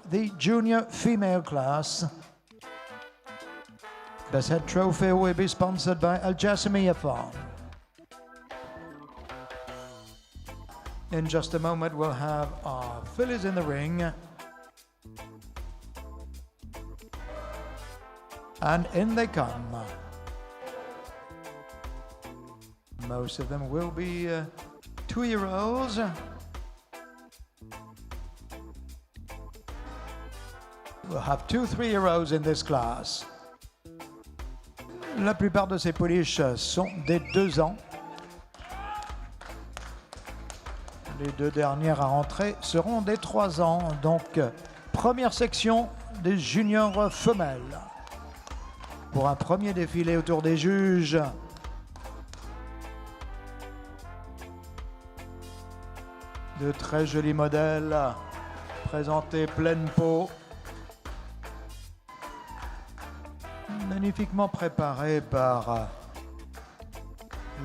the junior female class. Best head trophy will be sponsored by Al Jassimiyah Farm. In just a moment, we'll have our fillies in the ring. And in they come. Most of them will be 2-year-olds. We'll have 2 3-year-olds in this class. La plupart de ces pouliches sont des 2 ans. Les 2 dernières à rentrer seront des 3 ans. Donc, première section des juniors femelles. Pour un premier défilé autour des juges. De très jolis modèles présentés pleine peau. Magnifiquement préparés par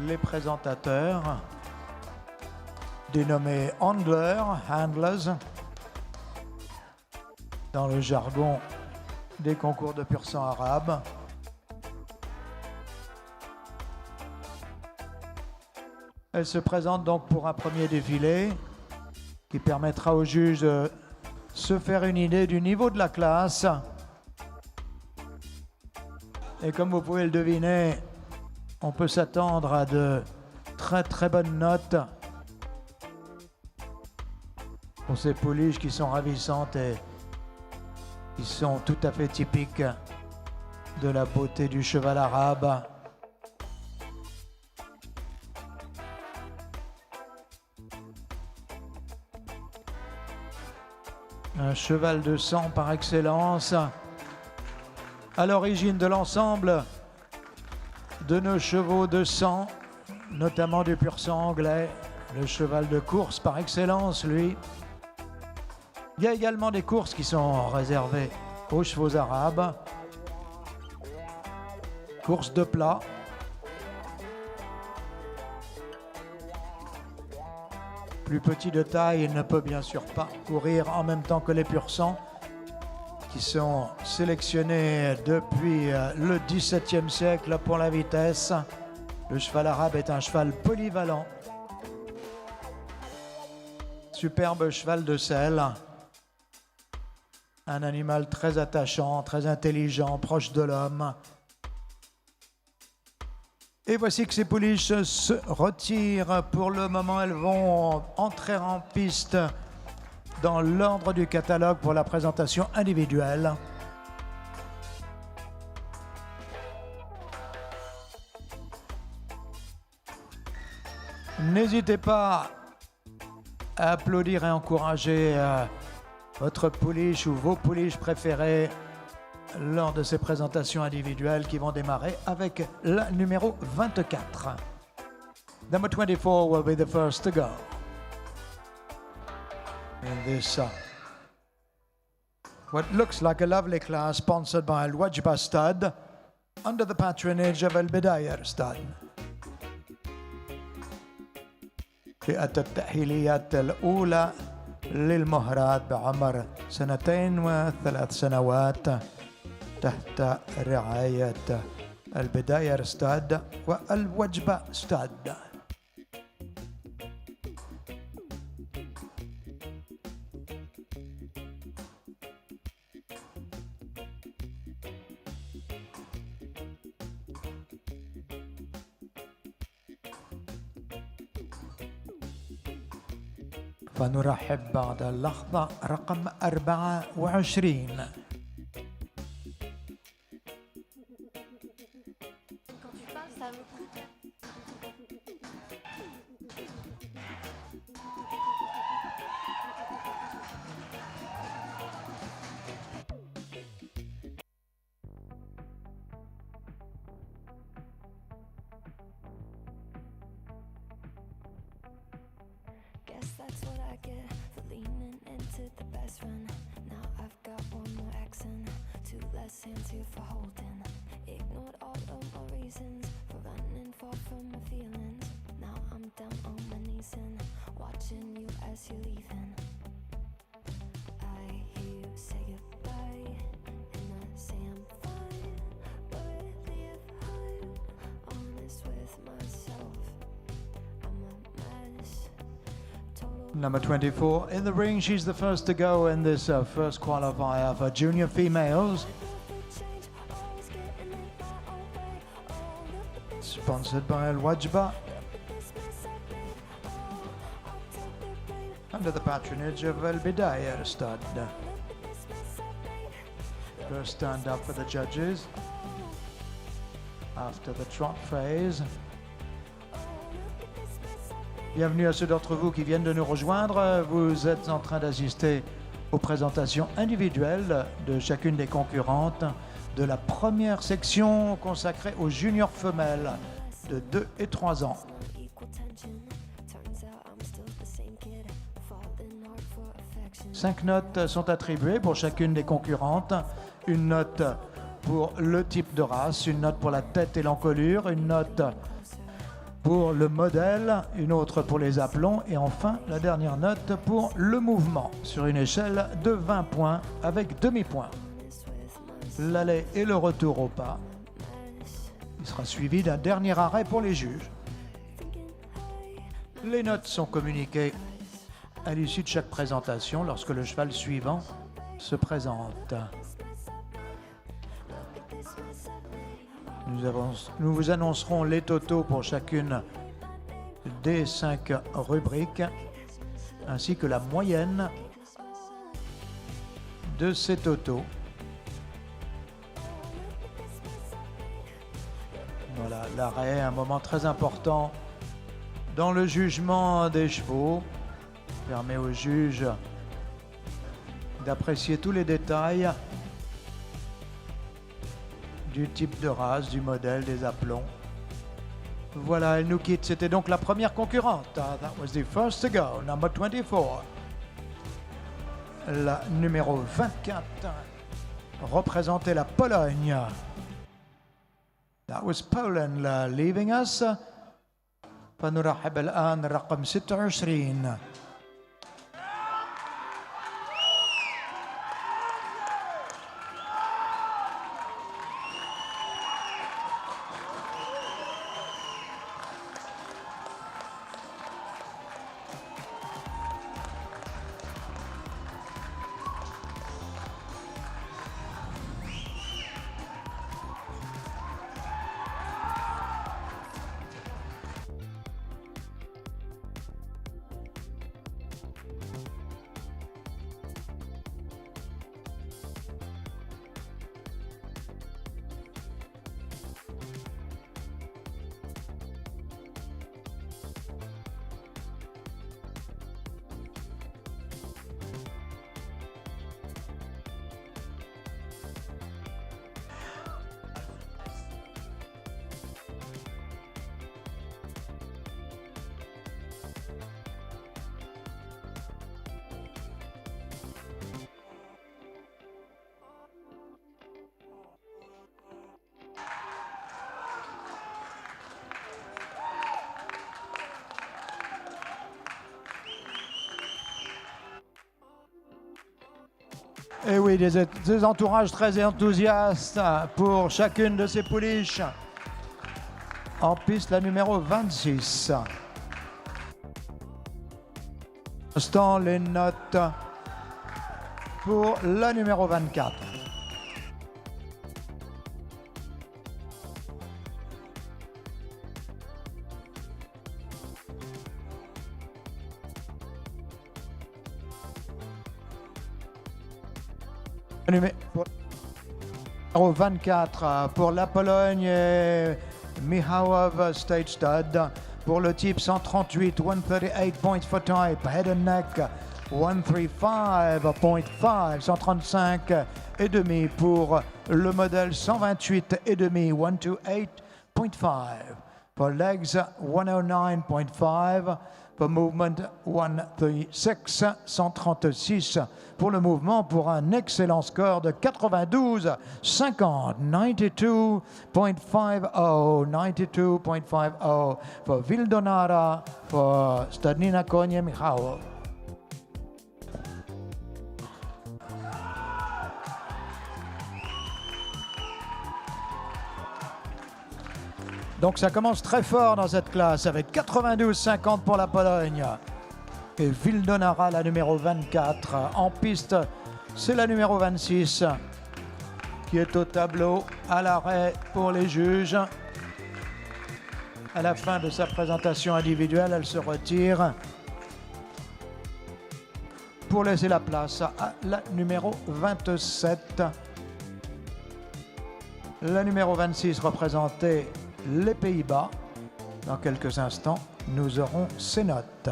les présentateurs, dénommés handlers, dans le jargon des concours de pur sang arabe. Elle se présente donc pour un premier défilé qui permettra aux juges de se faire une idée du niveau de la classe. Et comme vous pouvez le deviner, on peut s'attendre à de très très bonnes notes pour ces pouliches qui sont ravissantes et qui sont tout à fait typiques de la beauté du cheval arabe. Un cheval de sang par excellence, à l'origine de l'ensemble de nos chevaux de sang, notamment du pur sang anglais, le cheval de course par excellence, lui. Il y a également des courses qui sont réservées aux chevaux arabes. Course de plat. Plus petit de taille, il ne peut bien sûr pas courir en même temps que les pur sang, qui sont sélectionnés depuis le XVIIe siècle pour la vitesse. Le cheval arabe est un cheval polyvalent. Superbe cheval de selle. Un animal très attachant, très intelligent, proche de l'homme. Et voici que ces pouliches se retirent. Pour le moment, elles vont entrer en piste dans l'ordre du catalogue pour la présentation individuelle. N'hésitez pas à applaudir et encourager votre pouliche ou vos pouliches préférées lors de ces présentations individuelles qui vont démarrer avec la numéro 24. Number 24 will be the first to go. In this what looks like a lovely class sponsored by Al-Wajba Stud under the patronage of Al-Bidayar Stud. فئة التأهيليات الأولى للمهرات بعمر 2 و3 سنوات تحت رعاية البداير ستاد والوجبة ستاد. فنرحب بعد اللحظة رقم 24. That's what I get for leaning into the best run. Now I've got 1 more accent, 2 less hands here for holding. Ignored all of my reasons for running far from my feelings. Now I'm down on my knees and watching you as you're leaving. I hear you say Number 24 in the ring. She's the first to go in this first qualifier for junior females. Sponsored by Al Wajba. Under the patronage of El Bidaya Stud. First stand up for the judges after the trot phase. Bienvenue à ceux d'entre vous qui viennent de nous rejoindre. Vous êtes en train d'assister aux présentations individuelles de chacune des concurrentes de la première section consacrée aux juniors femelles de 2 et 3 ans. 5 notes sont attribuées pour chacune des concurrentes. Une note pour le type de race, une note pour la tête et l'encolure, une note pour le modèle, une autre pour les aplombs et enfin la dernière note pour le mouvement sur une échelle de 20 points avec demi-point. L'aller et le retour au pas. Il sera suivi d'un dernier arrêt pour les juges. Les notes sont communiquées à l'issue de chaque présentation lorsque le cheval suivant se présente. Nous vous annoncerons les totaux pour chacune des 5 rubriques, ainsi que la moyenne de ces totaux. Voilà, l'arrêt, un moment très important dans le jugement des chevaux, permet au juge d'apprécier tous les détails du type de race, du modèle, des aplombs. Voilà, elle nous quitte. C'était donc la première concurrente. That was the first to go, number 24. La numéro 24 représentait la Pologne. That was Poland leaving us. فنرحب الآن رقم 26. Et oui, des entourages très enthousiastes pour chacune de ces pouliches. En piste, la numéro 26. Instant, les notes pour la numéro 24. Numéro 24 pour la Pologne, Michałów State Stud. Pour le type 138, 138 points for type, head and neck, 135.5, 135 et demi pour le modèle 128 et demi, 128.5. For legs, 109.5. For movement, 136, 136 pour le mouvement, pour un excellent score de 92,50, 92.50, 92.50 for Vildonara, for Stadnina Konie Michałów. Donc ça commence très fort dans cette classe avec 92,50 pour la Pologne. et Vildonara, la numéro 24. En piste, c'est la numéro 26 qui est au tableau à l'arrêt pour les juges. À la fin de sa présentation individuelle, elle se retire pour laisser la place à la numéro 27. La numéro 26 représentait les Pays-Bas. Dans quelques instants, nous aurons ses notes.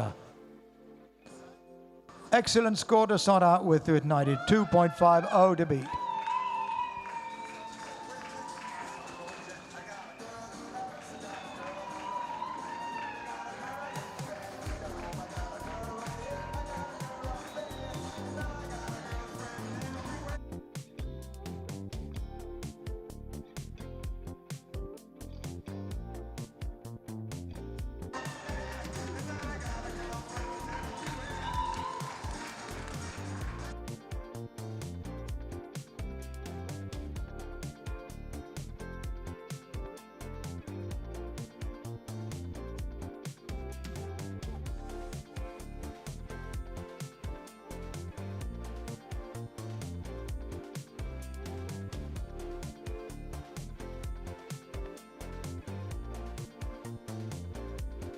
Excellent score to start out with 92.50 to beat.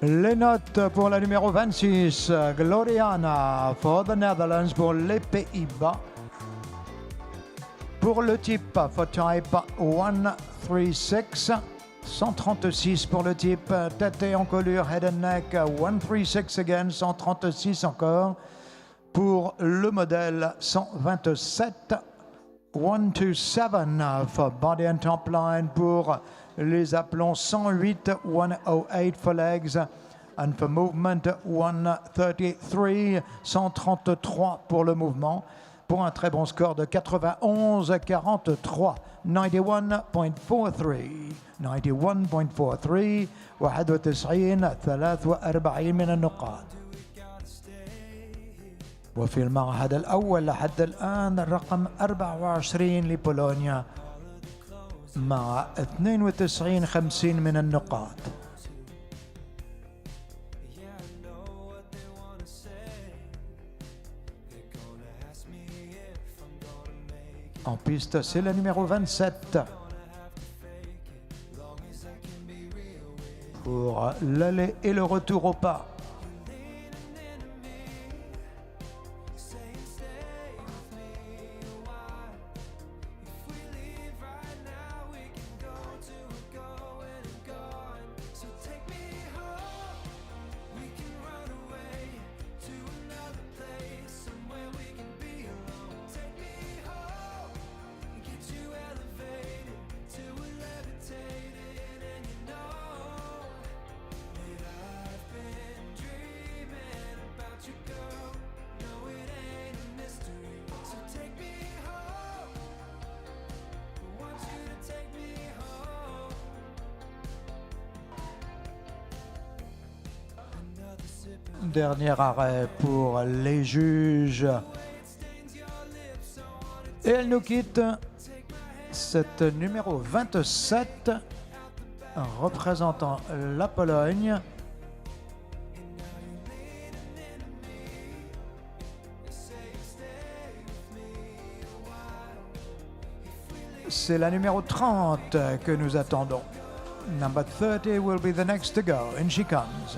Les notes pour la numéro 26, Gloriana for the Netherlands pour les Pays-Bas. Pour le type, for type 136, 136 pour le type, tête et encolure, head and neck, 136 again, 136 encore. Pour le modèle, 127, 127 for body and top line. Pour les appelons 108, 108 for legs, and for movement 133, 133 pour le mouvement, pour un très bon score de 91-43, 91.43, 91.43, 43 من النقاط. وفي المعهد الأول لحد الآن الرقم 24 لبولونيا مع 92-50 من النقاط. En piste, c'est la numéro 27. Pour l'aller et le retour au pas. Dernier arrêt pour les juges. Et elle nous quitte, cette numéro 27, représentant la Pologne. C'est la numéro 30 que nous attendons. Number 30 will be the next to go. In she comes.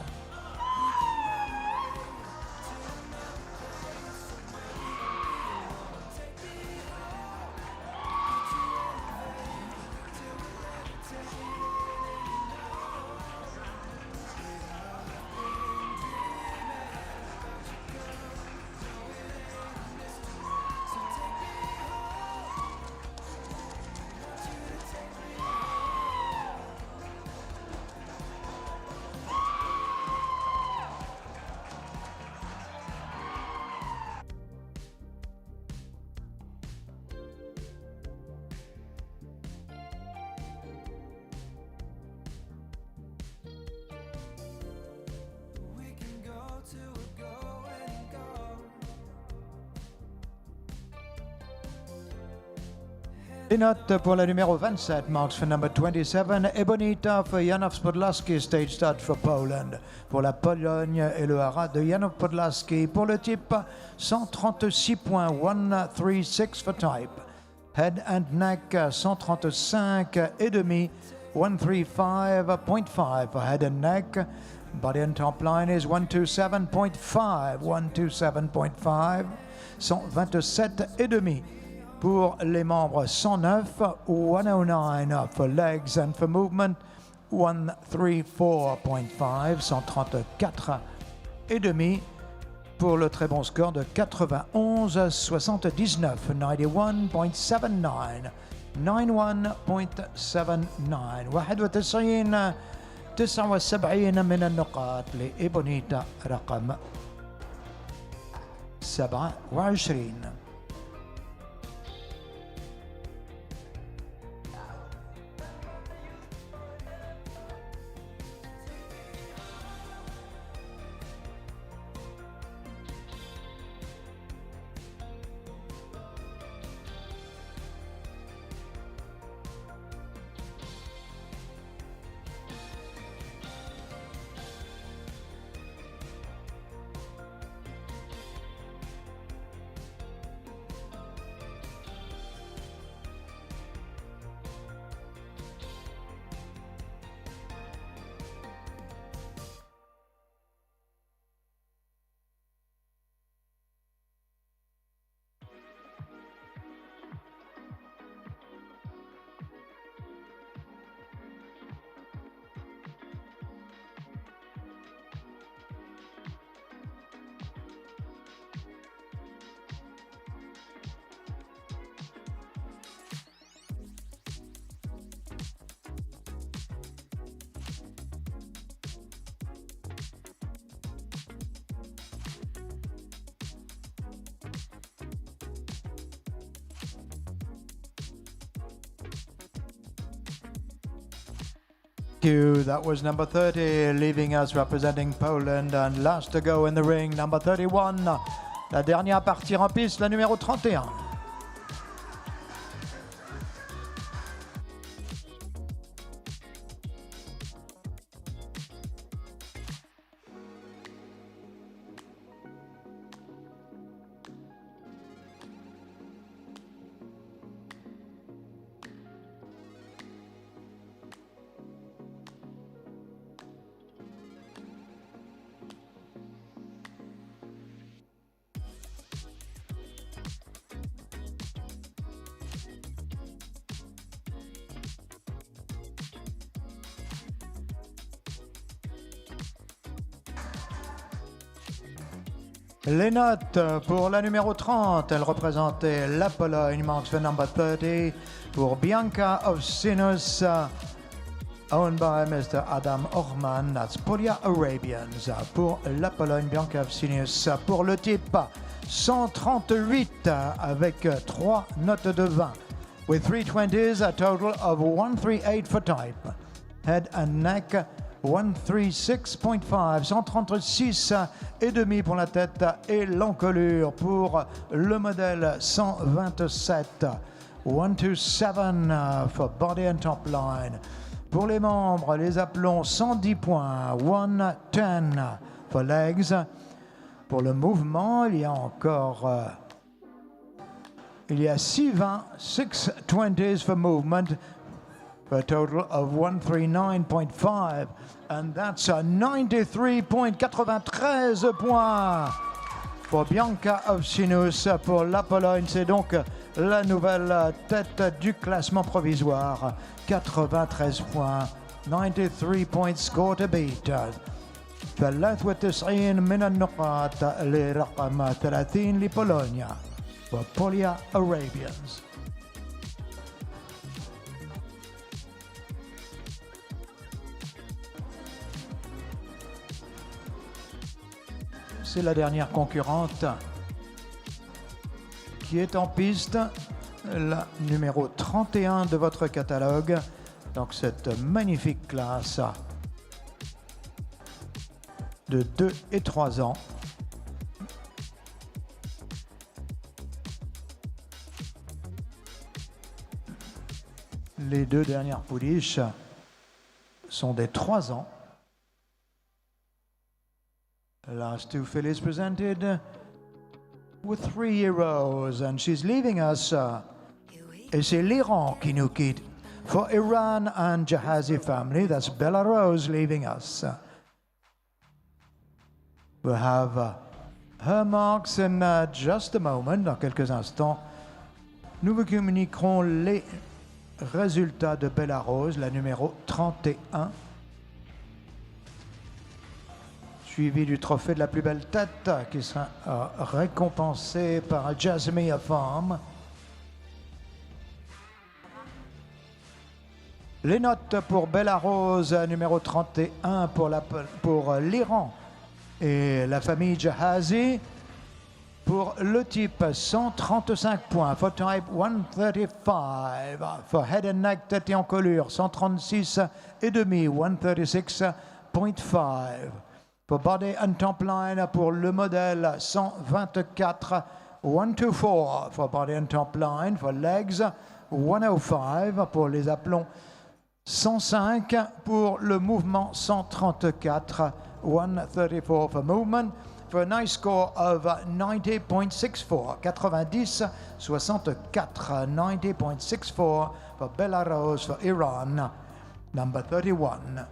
Les notes pour la numéro 27, marks for number 27, Ebonita for Janov Podlaski, stage start for Poland. Pour la Pologne et le hara de Janov Podlaski. Pour le type, 136 points, 136 for type. Head and neck, 135 et demi, 135.5 for head and neck. Body and top line is 127.5, 127.5, 127 et demi. Pour les membres 109, 109 for legs and for movement, 134.5, 134 et demi. Pour le très bon score de 91,79, 91.79, 91.79, 79 من النقاط لإيبونيتا رقم 27. That was number 30, leaving us representing Poland. And last to go in the ring, number 31. La dernière à partir en piste, la numéro 31. Les notes pour la numéro 30, elle représentait la Pologne, marks for number 30, pour Bianca Ovsinus, owned by Mr. Adam Orman, that's Polia Arabians. Pour la Pologne, Bianca Ovsinus, pour le type 138 avec 3 notes de 20, with 320s, a total of 138 for type. Head and neck, 136.5, 136 et demi pour la tête et l'encolure pour le modèle 127, 127 for body and top line. Pour les membres, les appelons 110 points, 110 for legs. Pour le mouvement, il y a encore 620, 620s for movement, for a total of 139.5, and that's a 93.93 points pour Bianca Ovsinus. Pour la Pologne, c'est donc la nouvelle tête du classement provisoire. 93 points, 93 points score to beat. 93 من النقاط لرقم 30 لبولونيا وبوليا Arabians. C'est la dernière concurrente qui est en piste, la numéro 31 de votre catalogue. Donc cette magnifique classe de 2 et 3 ans. Les deux dernières pouliches sont des 3 ans. The last two fillies presented with 3-year-olds, and she's leaving us. Et c'est l'Iran qui nous quitte. For Iran and Jahazi family, that's Belarus leaving us. We'll have her marks in just a moment. Dans quelques instants, nous vous communiquerons les résultats de Belarus, la numéro 31. Suivi du trophée de la plus belle tête qui sera récompensé par Jasmine Farm. Les notes pour Belarus, numéro 31 pour l'Iran et la famille Jahazi. Pour le type, 135 points. For type, 135. For head and neck, tête et encolure, 136 et demi, 136.5. Pour body and top line, pour le modèle, 124, 124. For body and top line, for legs, 105. Pour les aplombs, 105. Pour le mouvement, 134, 134 for movement. For a nice score of 90.64, 90.64, 90.64 for Belarus, for Iran, number 31.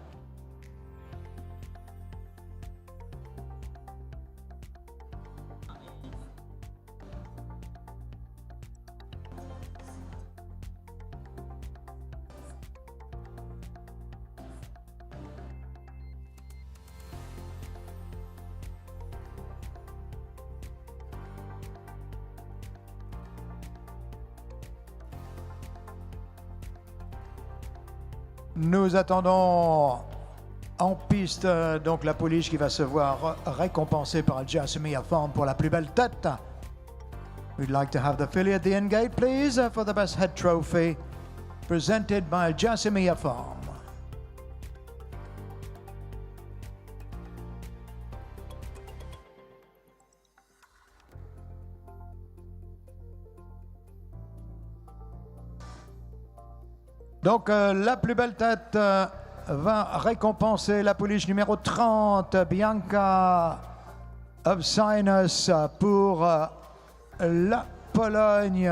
Nous attendons en piste donc la pouliche qui va se voir récompensée par Jasmine Farm pour la plus belle tête. We'd like to have the filly at the end gate, please, for the best head trophy, presented by Jasmine Farm. Donc la plus belle tête va récompenser la pouliche numéro 30, Bianca of Sinus, pour la Pologne,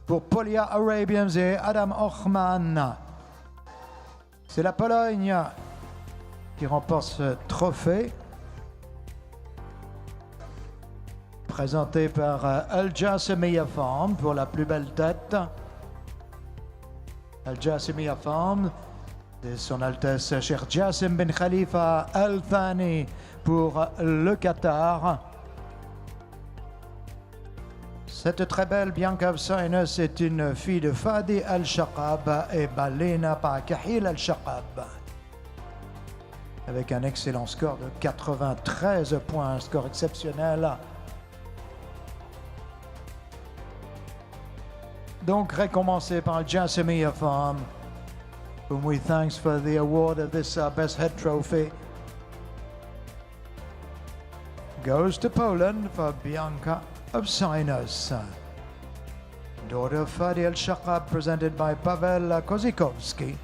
pour Polia Arabians et Adam Ochman. C'est la Pologne qui remporte ce trophée, présenté par Al-Jasmiyah Farm pour la plus belle tête. Al-Jasmiyah Farm, de son Altesse Cheikh Jassim bin Khalifa Al Thani pour le Qatar. Cette très belle Bianca of Sinus est une fille de Fadi Al-Shaqab et Balena par Kahil Al-Shaqab, avec un excellent score de 93 points, un score exceptionnel. Donc récompensé par Jasmine Farm, whom we thanks for the award of this best head trophy, goes to Poland for Bianca of Sinus, daughter of Fadi Al-Shaqab, presented by Pavel Kozikowski.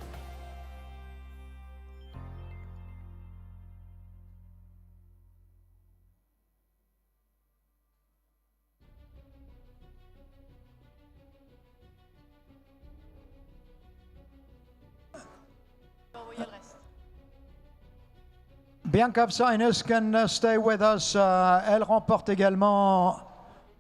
Bianca of Sinus can stay with us. Elle remporte également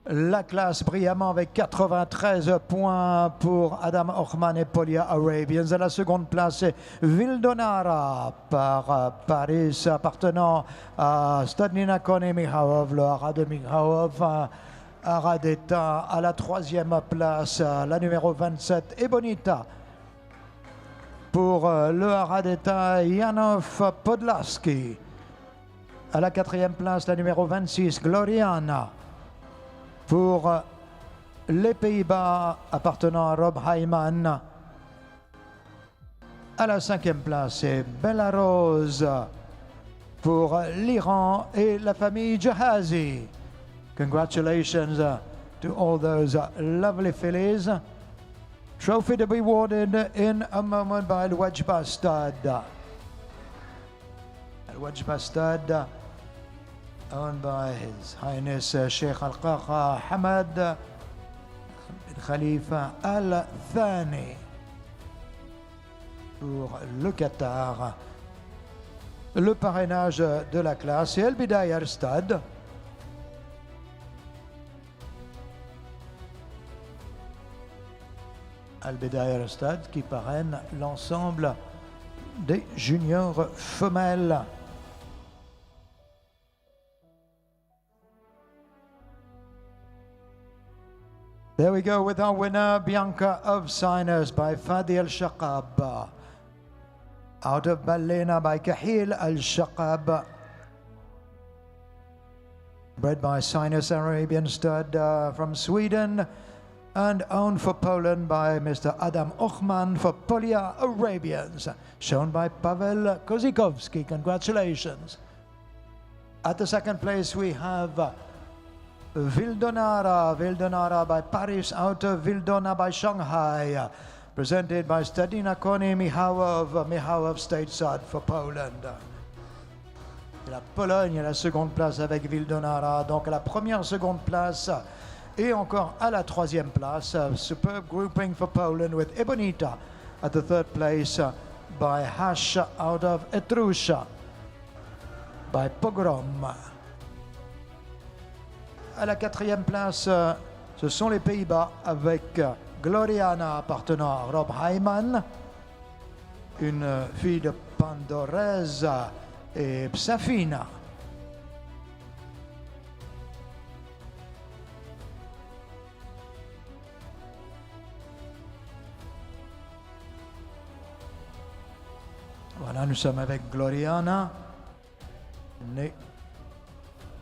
la classe brillamment avec 93 points pour Adam Ochman et Polia Arabians. À la seconde place, c'est Vildonara par Paris, appartenant à Stadnina Kone Mihaov, le haras de Mihaov, haras d'État. À la troisième place, la numéro 27, Ebonita, pour le haras d'État Janov Podlaski. À la quatrième place, la numéro 26, Gloriana, pour les Pays-Bas, appartenant à Rob Hyman. À la cinquième place, c'est Belarus, pour l'Iran et la famille Jahazi. Congratulations to all those lovely fillies. Trophy to be awarded in a moment by Al-Wajh Bastad. Al-Wajh Bastad, owned by His Highness Sheikh Al-Qaqa Hamad bin Khalifa Al-Thani pour le Qatar. Le parrainage de la classe et Al-Bidaya Stade. Al-Bidaya Stade qui parraine l'ensemble des juniors femelles. There we go with our winner, Bianca of Sinus by Fadi Al-Shaqab. Out of Ballena by Kahil Al-Shaqab. Bred by Sinus Arabian stud from Sweden and owned for Poland by Mr. Adam Ochman for Polia Arabians. Shown by Pavel Kozikowski. Congratulations. At the second place we have Vildonara by Paris, out of Vildona by Shanghai. Presented by Stadina Koni Michałów stateside for Poland. Et la Pologne à la seconde place avec Vildonara, donc à la première seconde place et encore à la troisième place. Superb grouping for Poland with Ebonita at the third place by Hash out of Etrusha by Pogrom. À la quatrième place, ce sont les Pays-Bas avec Gloriana appartenant à Rob Hyman, une fille de Pandorese et Psafina. Voilà, nous sommes avec Gloriana, née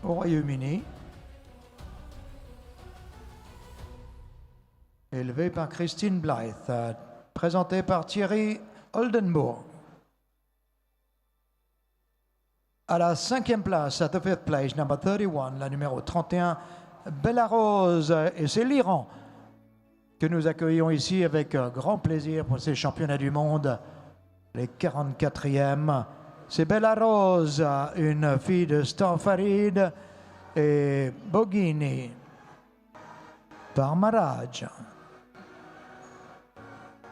au Royaume-Uni. Élevé par Christine Blythe, présenté par Thierry Oldenburg. À la cinquième place, at the fifth place, number 31, la numéro 31, Bella Rose. Et c'est l'Iran que nous accueillons ici avec grand plaisir pour ces championnats du monde, les 44e. C'est Bella Rose, une fille de Stan Farid et Boghini par Maraj.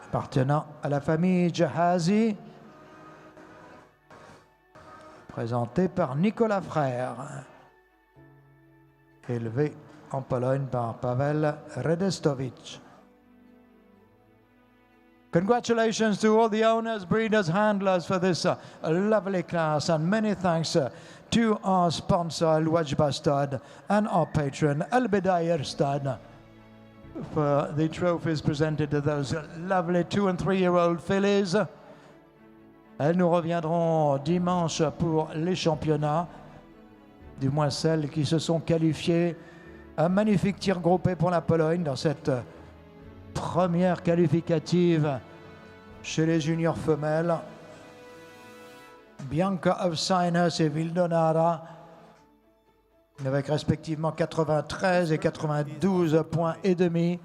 Appartenant à la famille Jahazi, présenté par Nicolas Frère, élevé en Pologne par Pavel Redestowicz. Congratulations to all the owners, breeders, handlers for this lovely class, and many thanks to our sponsor Al-Wajh Bastad and our patron Al-Bidaya Stad for the trophies presented to those lovely 2- and 3-year-old fillies. Et nous reviendrons dimanche pour les championnats, du moins celles qui se sont qualifiées. Un magnifique tir groupé pour la Pologne dans cette première qualificative chez les juniors femelles. Bianca of Sinus et Vildonara, avec respectivement 93 et 92 points et demi,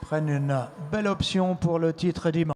prennent une belle option pour le titre dimanche.